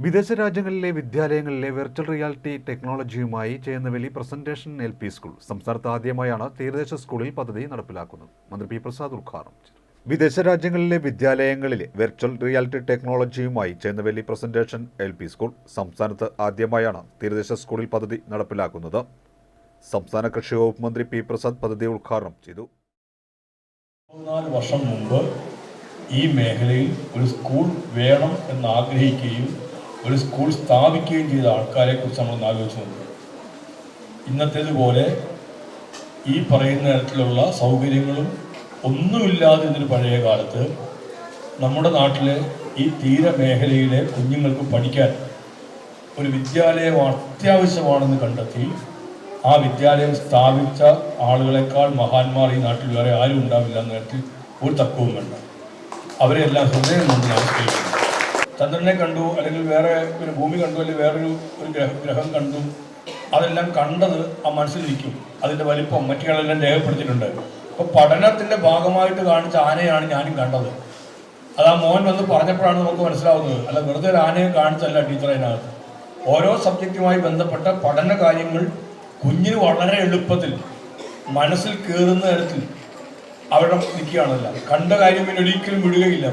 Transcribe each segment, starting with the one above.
വിദേശ രാജ്യങ്ങളിലെ വിദ്യാലയങ്ങളിലെ വെർച്വൽ റിയാലിറ്റി ടെക്നോളജിയുമായി ചേർന്നവെളി പ്രസന്റേഷൻ LP സ്കൂൾ സംസ്ഥാനത്ത് ആദ്യമായാണ് തീരദേശ സ്കൂളിൽ പദ്ധതി നടപ്പിലാക്കുന്നത്. മന്ത്രി പി പ്രസാദ് ഉദ്ഘാടനം ചെയ്തു. വിദേശ രാജ്യങ്ങളിലെ വിദ്യാലയങ്ങളിലെ വെർച്വൽ റിയാലിറ്റി ടെക്നോളജിയുമായി ചേർന്നവെളി പ്രസന്റേഷൻ LP സ്കൂൾ സംസ്ഥാനത്ത് ആദ്യമായാണ് തീരദേശ സ്കൂളിൽ പദ്ധതി നടപ്പിലാക്കുന്നത്. സംസ്ഥാന കൃഷി വകുപ്പ് മന്ത്രി പി പ്രസാദ് പദ്ധതി ഉദ്ഘാടനം ചെയ്തു. 4 വർഷം മുമ്പ് ഈ മേഖലയിൽ ഒരു സ്കൂൾ വേണം എന്ന് ആഗ്രഹിക്കുകയും ഒരു സ്കൂൾ സ്ഥാപിക്കുകയും ചെയ്ത ആൾക്കാരെ കുറിച്ച് നമ്മൾ ആലോചിച്ചു നോക്കുക. ഇന്നത്തേതുപോലെ ഈ പറയുന്ന തരത്തിലുള്ള സൗകര്യങ്ങളും ഒന്നുമില്ലാതെ ഇതിന് പഴയ കാലത്ത് നമ്മുടെ നാട്ടിലെ ഈ തീരമേഖലയിലെ കുഞ്ഞുങ്ങൾക്ക് പഠിക്കാൻ ഒരു വിദ്യാലയം അത്യാവശ്യമാണെന്ന് കണ്ടെത്തി ആ വിദ്യാലയം സ്ഥാപിച്ച ആളുകളെക്കാൾ മഹാന്മാർ ഈ നാട്ടിൽ വേറെ ആരും ഉണ്ടാവില്ല എന്ന തരത്തിൽ ഒരു തത്വവും വേണ്ട. അവരെല്ലാം ഹൃദയം കൊണ്ട് നമസ്കരിക്കുന്നു. ചന്ദ്രനെ കണ്ടു, അല്ലെങ്കിൽ വേറെ ഒരു ഭൂമി കണ്ടു, അല്ലെങ്കിൽ വേറൊരു ഗ്രഹം കണ്ടു, അതെല്ലാം കണ്ടത് ആ മനസ്സിലിരിക്കും. അതിൻ്റെ വലിപ്പം മറ്റുകളെല്ലാം രേഖപ്പെടുത്തിയിട്ടുണ്ട്. അപ്പോൾ പഠനത്തിൻ്റെ ഭാഗമായിട്ട് കാണിച്ച ആനയാണ് ഞാനും കണ്ടത്. അത് ആ മോൻ വന്ന് പറഞ്ഞപ്പോഴാണ് നമുക്ക് മനസ്സിലാവുന്നത്. അല്ല, വെറുതെ ഒരു ആനയെ കാണിച്ചല്ല ടീച്ചർ അതിനകത്ത്. ഓരോ സബ്ജക്റ്റുമായി ബന്ധപ്പെട്ട പഠന കാര്യങ്ങൾ കുഞ്ഞിന് വളരെ എളുപ്പത്തിൽ മനസ്സിൽ കയറുന്ന തരത്തിൽ അവിടെ നിൽക്കുകയാണല്ല. കണ്ട കാര്യം പിന്നെ ഒരിക്കലും വിടുകയില്ല.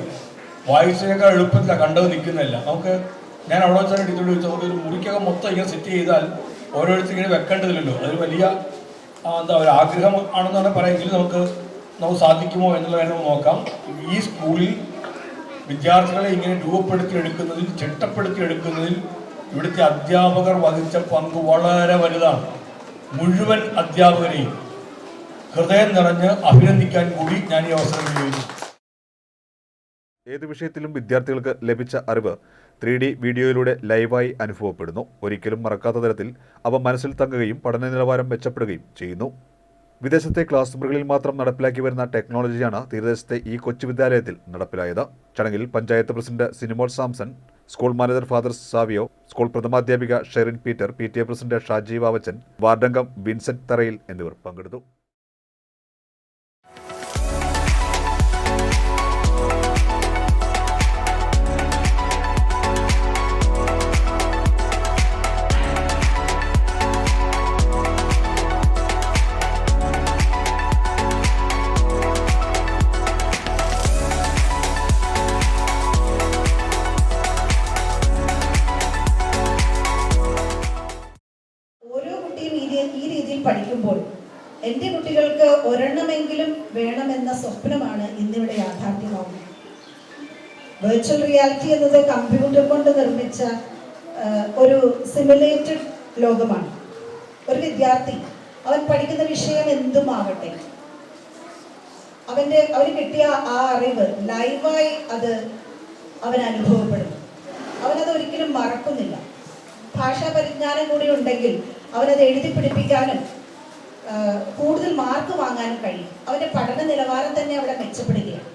വായിച്ചതിനേക്കാൾ എളുപ്പത്തിലാണ് കണ്ടത് നിൽക്കുന്നില്ല. ഞാൻ അവിടെ വെച്ചാൽ ടീച്ചറോട് ചോദിച്ചാൽ ഒരു മുറിക്കകം മൊത്തം ഇങ്ങനെ സെറ്റ് ചെയ്താൽ ഓരോരുത്തർ ഇങ്ങനെ വെക്കേണ്ടതില്ലല്ലോ. അതൊരു വലിയ ഒരു ആഗ്രഹം ആണെന്ന് തന്നെ പറയാമെങ്കിൽ നമുക്ക് സാധിക്കുമോ എന്നുള്ള കാര്യം നോക്കാം. ഈ സ്കൂളിൽ വിദ്യാർത്ഥികളെ ഇങ്ങനെ രൂപപ്പെടുത്തിയെടുക്കുന്നതിൽ, ചിട്ടപ്പെടുത്തിയെടുക്കുന്നതിൽ ഇവിടുത്തെ അധ്യാപകർ വഹിച്ച പങ്ക് വളരെ വലുതാണ്. മുഴുവൻ അധ്യാപകരെയും ഹൃദയം നിറഞ്ഞ് അഭിനന്ദിക്കാൻ കൂടി ഞാൻ ഈ അവസരം ഉപയോഗിച്ചു. ഏത് വിഷയത്തിലും വിദ്യാർത്ഥികൾക്ക് ലഭിച്ച അറിവ് 3D വീഡിയോയിലൂടെ ലൈവായി അനുഭവപ്പെടുന്നു. ഒരിക്കലും മറക്കാത്ത തരത്തിൽ അവ മനസ്സിൽ തങ്ങുകയും പഠന നിലവാരം മെച്ചപ്പെടുകയും ചെയ്യുന്നു. വിദേശത്തെ ക്ലാസ് മുറികളിൽ മാത്രം നടപ്പിലാക്കി വരുന്ന ടെക്നോളജിയാണ് തീരദേശത്തെ ഈ കൊച്ചു വിദ്യാലയത്തിൽ നടപ്പിലായത്. ചടങ്ങിൽ panchayat president Sinimol Samson, school manager father Savio, school പ്രഥമാധ്യാപിക Sherin Peter, PTA president Shaji Vavachan, വാർഡംഗം വിൻസെന്റ് തറയിൽ എന്നിവർ പങ്കെടുത്തു. ഈ രീതിയിൽ പഠിക്കുമ്പോൾ എൻ്റെ കുട്ടികൾക്ക് ഒരെണ്ണമെങ്കിലും വേണമെന്ന സ്വപ്നമാണ് ഇന്നിവിടെ യാഥാർത്ഥ്യമാകുന്നത്. വെർച്വൽ റിയാലിറ്റി എന്നത് കമ്പ്യൂട്ടർ കൊണ്ട് നിർമ്മിച്ച ഒരു സിമുലേറ്റഡ് ലോകമാണ്. ഒരു വിദ്യാർത്ഥി അവൻ പഠിക്കുന്ന വിഷയം എന്തുമാവട്ടെ, അവന് കിട്ടിയ ആ അറിവ് ലൈവായി അത് അവൻ അനുഭവപ്പെടുന്നു. അവനത് ഒരിക്കലും മറക്കുന്നില്ല. ഭാഷാ പരിജ്ഞാനം കൂടി ഉണ്ടെങ്കിൽ അവനത് എഴുതി പിടിപ്പിക്കാനും കൂടുതൽ മാർക്ക് വാങ്ങാനും കഴിയും. അവൻ്റെ പഠന നിലവാരം തന്നെ അവിടെ മെച്ചപ്പെടുകയാണ്.